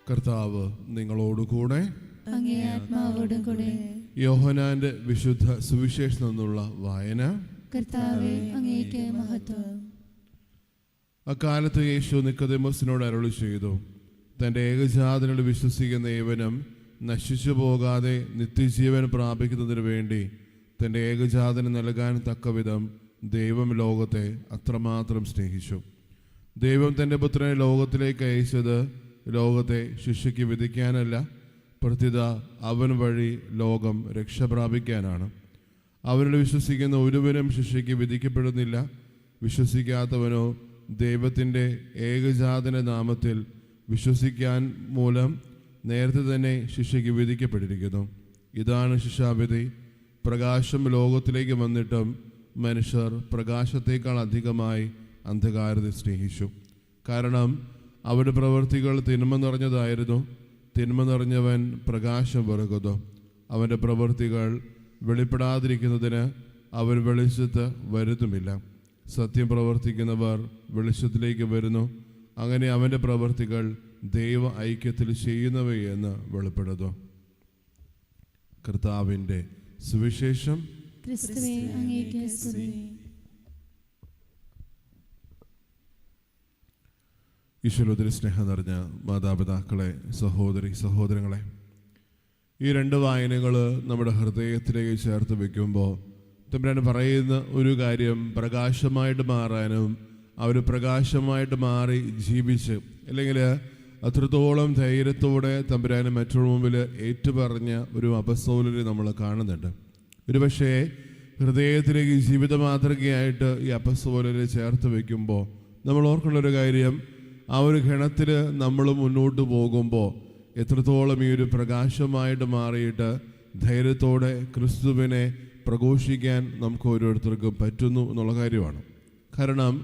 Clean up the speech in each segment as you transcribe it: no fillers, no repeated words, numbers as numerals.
കർത്താവ് നിങ്ങളോടുകൂടെ. അങ്ങേ ആത്മാവോടും കൂടെ. യോഹന്നാന്റെ വിശുദ്ധ സുവിശേഷത്തിൽ നിന്നുള്ള വായന. കർത്താവേ, അങ്ങേക്ക് മഹത്വം. അക്കാലത്ത് യേശു നിക്കോദെമോസിനോട് അരുളി ചെയ്തു, തൻ്റെ ഏകജാതനിൽ വിശ്വസിക്കുന്ന ഏവനും നശിച്ചു പോകാതെ നിത്യജീവൻ പ്രാപിക്കുന്നതിന് വേണ്ടി തൻ്റെ ഏകജാതന് നൽകാൻ തക്കവിധം ദൈവം ലോകത്തെ അത്രമാത്രം സ്നേഹിച്ചു. ദൈവം തൻ്റെ പുത്രനെ ലോകത്തിലേക്ക് അയച്ചത് ലോകത്തെ ശിക്ഷയ്ക്ക് വിധിക്കാനല്ല, പ്രത്യുത അവൻ വഴി ലോകം രക്ഷ പ്രാപിക്കാനാണ്. അവനിൽ വിശ്വസിക്കുന്ന ഒരുവനും ശിക്ഷയ്ക്ക് വിധിക്കപ്പെടുന്നില്ല. വിശ്വസിക്കാത്തവനോ ദൈവത്തിൻ്റെ ഏകജാതന നാമത്തിൽ വിശ്വസിക്കാൻ മൂലം നേരത്തെ തന്നെ ശിക്ഷയ്ക്ക് വിധിക്കപ്പെട്ടിരിക്കുന്നു. ഇതാണ് ശിക്ഷാവിധി. പ്രകാശം ലോകത്തിലേക്ക് വന്നിട്ടും മനുഷ്യർ പ്രകാശത്തേക്കാൾ അധികമായി അന്ധകാരത്തെ സ്നേഹിച്ചു. കാരണം അവരുടെ പ്രവൃത്തികൾ തിന്മ നിറഞ്ഞതായിരുന്നു. തിന്മ നിറഞ്ഞവൻ പ്രകാശം വെറുക്കുന്നു. അവൻ്റെ പ്രവൃത്തികൾ വെളിപ്പെടാതിരിക്കുന്നതിന് അവൻ വെളിച്ചത്ത് വരുത്തുമില്ല. സത്യം പ്രവർത്തിക്കുന്നവർ വെളിച്ചത്തിലേക്ക് വരുന്നു. അങ്ങനെ അവൻ്റെ പ്രവൃത്തികൾ ദൈവ ഐക്യത്തിൽ ചെയ്യുന്നവയെന്ന് വെളിപ്പെടുന്നു. കർത്താവിൻ്റെ സുവിശേഷം. ക്രിസ്തുവേ, അങ്ങേക്ക് സ്തുതി. ഈശ്വരത്തിൽ സ്നേഹം നിറഞ്ഞ മാതാപിതാക്കളെ, സഹോദരി സഹോദരങ്ങളെ, ഈ രണ്ട് വായനകൾ നമ്മുടെ ഹൃദയത്തിലേക്ക് ചേർത്ത് വയ്ക്കുമ്പോൾ തമ്പുരാൻ പറയുന്ന ഒരു കാര്യം, പ്രകാശമായിട്ട് മാറാനും അവർ പ്രകാശമായിട്ട് മാറി ജീവിച്ച്, അല്ലെങ്കിൽ അത്രത്തോളം ധൈര്യത്തോടെ തമ്പുരാന് മറ്റുള്ള മുമ്പിൽ ഏറ്റുപറഞ്ഞ ഒരു അപ്പസ്തോലനെ നമ്മൾ കാണുന്നുണ്ട്. ഒരു പക്ഷേ ഹൃദയത്തിലേക്ക് ജീവിത മാതൃകയായിട്ട് ഈ അപ്പസ്തോലനെ ചേർത്ത് വയ്ക്കുമ്പോൾ നമ്മൾ ഓർക്കേണ്ടൊരു കാര്യം, ആ ഒരു ഗണത്തിൽ നമ്മൾ മുന്നോട്ട് പോകുമ്പോൾ എത്രത്തോളം ഈ ഒരു പ്രകാശമായിട്ട് മാറിയിട്ട് ധൈര്യത്തോടെ ക്രിസ്തുവിനെ പ്രഘോഷിക്കാൻ നമുക്ക് ഓരോരുത്തർക്കും പറ്റുന്നു എന്നുള്ള കാര്യമാണ്. കാരണം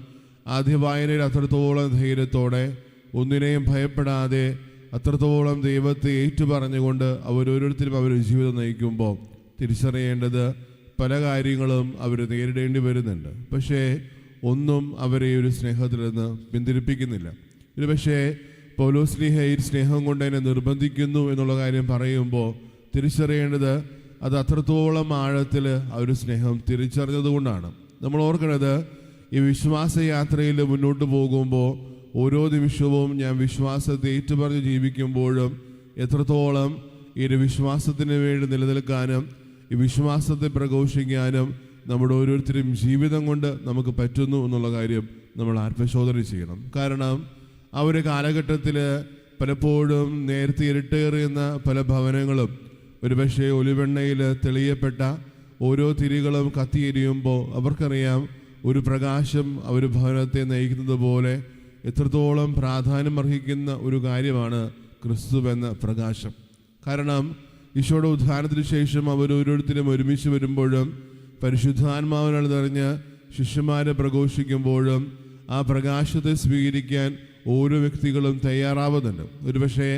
ആദ്യ വായനയിൽ അത്രത്തോളം ധൈര്യത്തോടെ, ഒന്നിനെയും ഭയപ്പെടാതെ, അത്രത്തോളം ദൈവത്തെ ഏറ്റുപറഞ്ഞുകൊണ്ട് അവരോരുത്തരും അവർ ജീവിതം നയിക്കുമ്പോൾ തിരിച്ചറിയേണ്ടത് പല കാര്യങ്ങളും അവർ നേരിടേണ്ടി വരുന്നുണ്ട്. പക്ഷേ ഒന്നും അവരെ ഒരു സ്നേഹത്തിൽ നിന്ന് പിന്തിരിപ്പിക്കുന്നില്ല. ഒരു പക്ഷേ പൗലോസ്ലീഹ ഈ സ്നേഹം കൊണ്ട് എന്നെ നിർബന്ധിക്കുന്നു എന്നുള്ള കാര്യം പറയുമ്പോൾ തിരിച്ചറിയേണ്ടത് അത് അത്രത്തോളം ആഴത്തിൽ ആ ഒരു സ്നേഹം തിരിച്ചറിഞ്ഞത് കൊണ്ടാണ്. നമ്മൾ ഓർക്കുന്നത്, ഈ വിശ്വാസയാത്രയിൽ മുന്നോട്ട് പോകുമ്പോൾ ഓരോ നിമിഷവും ഞാൻ വിശ്വാസത്തെ ഏറ്റുപറഞ്ഞ് ജീവിക്കുമ്പോഴും എത്രത്തോളം ഈ ഒരു വിശ്വാസത്തിന് വേണ്ടി നിലനിൽക്കാനും ഈ വിശ്വാസത്തെ പ്രഘോഷിക്കാനും നമ്മുടെ ഓരോരുത്തരും ജീവിതം കൊണ്ട് നമുക്ക് പറ്റുന്നു എന്നുള്ള കാര്യം നമ്മൾ ആത്മശോധന ചെയ്യണം. കാരണം ആ ഒരു കാലഘട്ടത്തിൽ പലപ്പോഴും നേരത്തെ ഇരുട്ടേറിയുന്ന പല ഭവനങ്ങളും ഒരുപക്ഷെ ഒലിവെണ്ണയിൽ തെളിയപ്പെട്ട ഓരോ തിരികളും കത്തിയെരിയുമ്പോൾ അവർക്കറിയാം ഒരു പ്രകാശം ആ ഒരു ഭവനത്തെ നയിക്കുന്നത് പോലെ എത്രത്തോളം പ്രാധാന്യം അർഹിക്കുന്ന ഒരു കാര്യമാണ് ക്രിസ്തുവെന്ന പ്രകാശം. കാരണം ഈശോയുടെ ഉദ്ധാനത്തിന് ശേഷം അവർ ഓരോരുത്തരും ഒരുമിച്ച് വരുമ്പോഴും പരിശുദ്ധാത്മാവിനാൽ നിറഞ്ഞ് ശിഷ്യന്മാരെ പ്രഘോഷിക്കുമ്പോഴും ആ പ്രകാശത്തെ സ്വീകരിക്കാൻ ഓരോ വ്യക്തികളും തയ്യാറാവുന്നുണ്ട്. ഒരുപക്ഷെ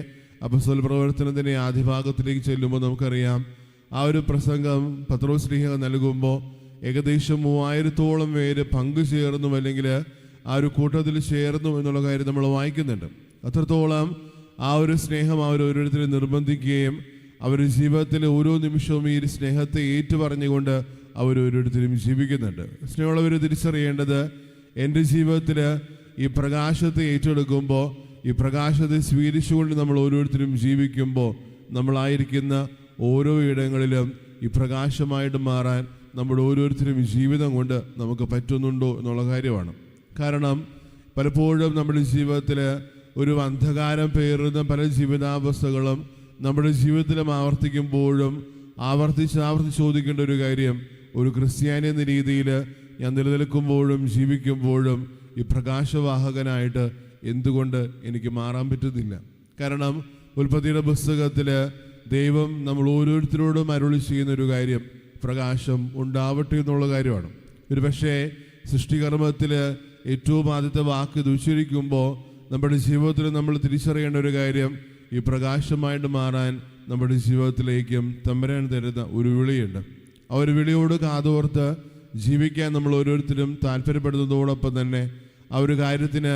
അപ്പോസ്തല പ്രവർത്തനത്തിൻ്റെ ആദ്യ ഭാഗത്തിലേക്ക് ചെല്ലുമ്പോൾ നമുക്കറിയാം, ആ ഒരു പ്രസംഗം പത്രോസ്ലീഹ നൽകുമ്പോൾ ഏകദേശം 3000-ഓളം പേര് പങ്കുചേർന്നു, അല്ലെങ്കിൽ ആ ഒരു കൂട്ടത്തിൽ ചേർന്നു എന്നുള്ള കാര്യം നമ്മൾ വായിക്കുന്നുണ്ട്. അത്രത്തോളം ആ ഒരു സ്നേഹം അവർ ഓരോരുത്തരും നിർബന്ധിക്കുകയും അവരുടെ ജീവിതത്തിൽ ഓരോ നിമിഷവും ഈ സ്നേഹത്തെ ഏറ്റുപറഞ്ഞുകൊണ്ട് അവർ ഓരോരുത്തരും ജീവിക്കുന്നുണ്ട്. സ്നേഹമുള്ളവർ തിരിച്ചറിയേണ്ടത്, എൻ്റെ ജീവിതത്തിൽ ഈ പ്രകാശത്തെ ഏറ്റെടുക്കുമ്പോൾ, ഈ പ്രകാശത്തെ സ്വീകരിച്ചുകൊണ്ട് നമ്മൾ ഓരോരുത്തരും ജീവിക്കുമ്പോൾ നമ്മളായിരിക്കുന്ന ഓരോ ഇടങ്ങളിലും ഈ പ്രകാശമായിട്ട് മാറാൻ നമ്മുടെ ഓരോരുത്തരും ജീവിതം കൊണ്ട് നമുക്ക് പറ്റുന്നുണ്ടോ എന്നുള്ള കാര്യമാണ്. കാരണം പലപ്പോഴും നമ്മുടെ ജീവിതത്തിൽ ഒരു അന്ധകാരം പേറുന്ന പല ജീവിതാവസ്ഥകളും നമ്മുടെ ജീവിതത്തിലും ആവർത്തിക്കുമ്പോഴും ആവർത്തിച്ച് ചോദിക്കേണ്ട ഒരു കാര്യം, ഒരു ക്രിസ്ത്യാനി എന്ന രീതിയിൽ ഞാൻ നിലനിൽക്കുമ്പോഴും ജീവിക്കുമ്പോഴും ഈ പ്രകാശവാഹകനായിട്ട് എന്തുകൊണ്ട് എനിക്ക് മാറാൻ പറ്റുന്നില്ല? കാരണം ഉൽപ്പത്തിയുടെ പുസ്തകത്തിൽ ദൈവം നമ്മൾ ഓരോരുത്തരോടും അരുളി ചെയ്യുന്ന ഒരു കാര്യം, പ്രകാശം ഉണ്ടാവട്ടെ എന്നുള്ള കാര്യമാണ്. ഒരു പക്ഷേ സൃഷ്ടികർമ്മത്തിൽ ഏറ്റവും ആദ്യത്തെ വാക്ക് ഉച്ചരിക്കുമ്പോൾ നമ്മുടെ ജീവിതത്തിൽ നമ്മൾ തിരിച്ചറിയേണ്ട ഒരു കാര്യം, ഈ പ്രകാശമായിട്ട് മാറാൻ നമ്മുടെ ജീവിതത്തിലേക്കും തമ്പുരാൻ തരുന്ന ഒരു വിളിയുണ്ട്. ആ ഒരു വിളിയോട് കാതോർത്ത് ജീവിക്കാൻ നമ്മൾ ഓരോരുത്തരും താല്പര്യപ്പെടുന്നതോടൊപ്പം തന്നെ ആ ഒരു കാര്യത്തിന്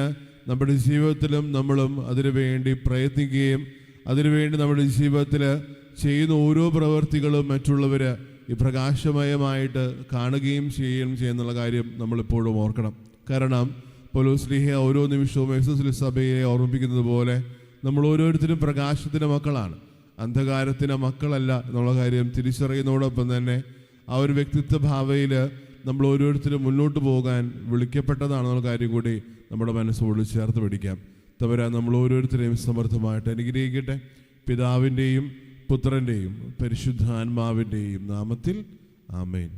നമ്മുടെ ജീവിതത്തിലും നമ്മളും അതിനു വേണ്ടി പ്രയത്നിക്കുകയും അതിനുവേണ്ടി നമ്മുടെ ജീവിതത്തിൽ ചെയ്യുന്ന ഓരോ പ്രവൃത്തികളും മറ്റുള്ളവർ ഈ പ്രകാശമയമായിട്ട് കാണുകയും ചെയ്യുകയും ചെയ്യുന്നുള്ള കാര്യം നമ്മളെപ്പോഴും ഓർക്കണം. കാരണം പൗലോസ് ശ്ലീഹ ഓരോ നിമിഷവും എഫെസോസ് സഭയെ ഓർമ്മിപ്പിക്കുന്നത് പോലെ നമ്മൾ ഓരോരുത്തരും പ്രകാശത്തിൻ്റെ മക്കളാണ്, അന്ധകാരത്തിൻ്റെ മക്കളല്ല എന്നുള്ള കാര്യം തിരിച്ചറിയുന്നതോടൊപ്പം തന്നെ ആ ഒരു വ്യക്തിത്വ ഭാവയിൽ നമ്മൾ ഓരോരുത്തരും മുന്നോട്ട് പോകാൻ വിളിക്കപ്പെട്ടതാണെന്നുള്ള കാര്യം കൂടി നമ്മുടെ മനസ്സോട് ചേർത്ത് പിടിക്കാം. തവരാൻ നമ്മൾ ഓരോരുത്തരെയും സമർത്ഥമായിട്ട് അനുഗ്രഹിക്കട്ടെ. പിതാവിൻ്റെയും പുത്രൻ്റെയും പരിശുദ്ധാത്മാവിൻ്റെയും നാമത്തിൽ ആമേൻ.